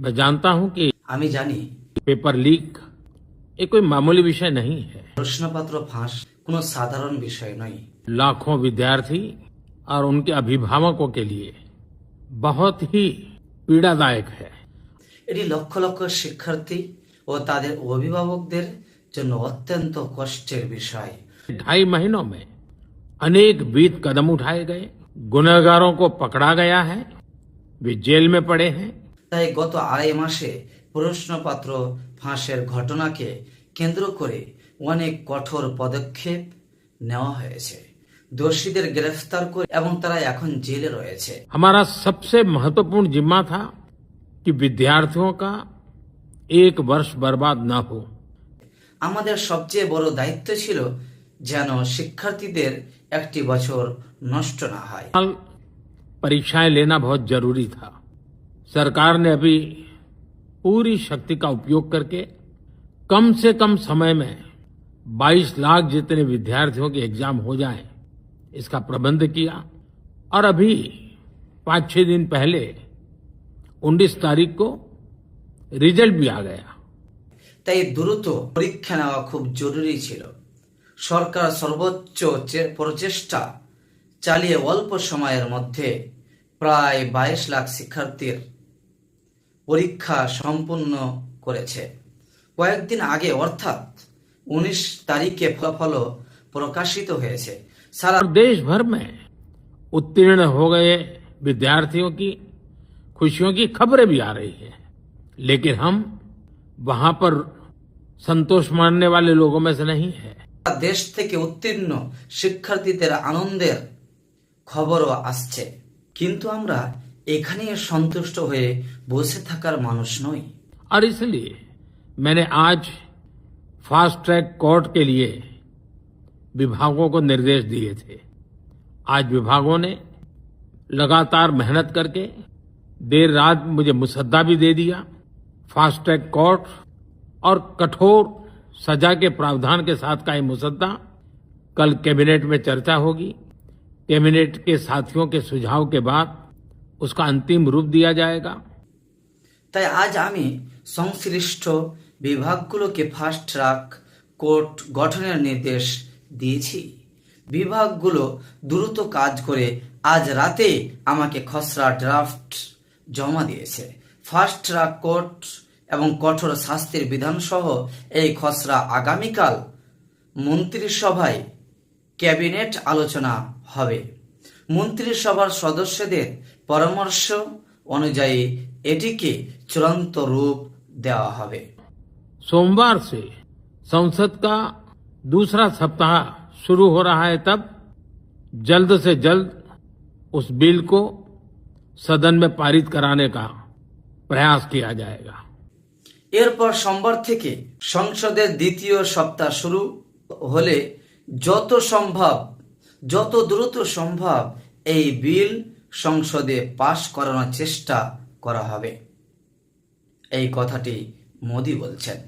मैं जानता हूं कि আমি জানি पेपर लीक ये कोई मामूली विषय नहीं है। প্রশ্নপত্র ফাঁস কোনো সাধারণ বিষয় নয়। लाखों विद्यार्थी और उनके अभिभावकों के लिए बहुत ही पीड़ादायक है। এটি লক্ষ লক্ষ শিক্ষার্থী ও তাদের অভিভাবকদের জন্য অত্যন্ত কষ্টের বিষয়। 2.5 महीनों में अनेक विध कदम उठाए गए, गुनहगारों को पकड़ा गया है, वे जेल में पड़े हैं। তাই গত 2.5 মাসে প্রশ্নপত্র ফাঁসের ঘটনাকে কেন্দ্র করে অনেক কঠোর পদক্ষেপ নেওয়া হয়েছে। দোষীদের গ্রেফতার করে এবং তারা এখন জেলে রয়েছে। हमारा सबसे महत्वपूर्ण जिम्मा था कि विद्यार्थियों का एक वर्ष बर्बाद न हो। আমাদের সবচেয়ে বড় দায়িত্ব ছিল যেন শিক্ষার্থীদের একটি বছর নষ্ট না হয়। साल परीक्षाएं लेना बहुत जरूरी था। सरकार ने अभी पूरी शक्ति का उपयोग करके कम से कम समय में 22 लाख जितने विद्यार्थियों के एग्जाम हो जाए इसका प्रबंध किया। और अभी 5-6 दिन पहले 19 तारीख को रिजल्ट भी आ गया। তাই দ্রুত পরীক্ষা নেওয়া খুব জরুরি ছিল। সরকার সর্বোচ্চ প্রচেষ্টা চালিয়ে অল্প সময়ের মধ্যে প্রায় 22 লাখ শিক্ষার্থীর পরীক্ষা সম্পূর্ণ করেছে। কয়েকদিন আগে অর্থাৎ 19 তারিখে ফলাফল প্রকাশিত হয়েছে। সারা और देश भर में उत्तीर्ण हो गए विद्यार्थियों की खुशियों की खबरें भी आ रही है। लेकिन हम वहां पर संतोष मानने वाले लोगों में से नहीं है। দেশ থেকে উত্তীর্ণ শিক্ষার্থীদের আনন্দের খবরও আসছে, কিন্তু আমরা এখানে সন্তুষ্ট হয়ে বসে থাকার মানুষ নই। और इसलिए मैंने आज फास्ट ट्रैक कोर्ट के लिए विभागों को निर्देश दिए थे। आज विभागों ने लगातार मेहनत करके देर रात मुझे मुसद्दा भी दे दिया। फास्ट ट्रैक कोर्ट और कठोर सजा के प्रावधान के साथ का ये मुसद्दा कल कैबिनेट में चर्चा होगी। कैबिनेट के साथियों के सुझाव के बाद उसका अंतिम रूप दिया जाएगा। তাই আজ আমি সংশ্লিষ্ট বিভাগগুলোকে ফাস্ট ট্র্যাক কোর্ট গঠনের নির্দেশ দিয়েছি। বিভাগগুলো দ্রুত কাজ করে আজ রাতে আমাকে খসড়া ড্রাফট জমা দিয়েছে। ফাস্ট ট্র্যাক কোর্ট এবং কঠোর শাস্তির বিধানসহ এই খসড়া আগামীকাল মন্ত্রিসভায় ক্যাবিনেট আলোচনা হবে। মন্ত্রিসভার সদস্যদের পরামর্শ অনুযায়ী এটিকে চূড়ান্ত রূপ দেওয়া হবে। सोमवार से संसद का दूसरा सप्ताह शुरू हो रहा है, तब जल्द से जल्द उस बिल को सदन में पारित कराने का प्रयास किया जाएगा। এরপর সোমবার থেকে সংসদের দ্বিতীয় সপ্তাহ শুরু হলে যত দ্রুত সম্ভব এই বিল সংসদে পাশ করানোর চেষ্টা করা হবে। এই কথাটি মোদি বলছেন।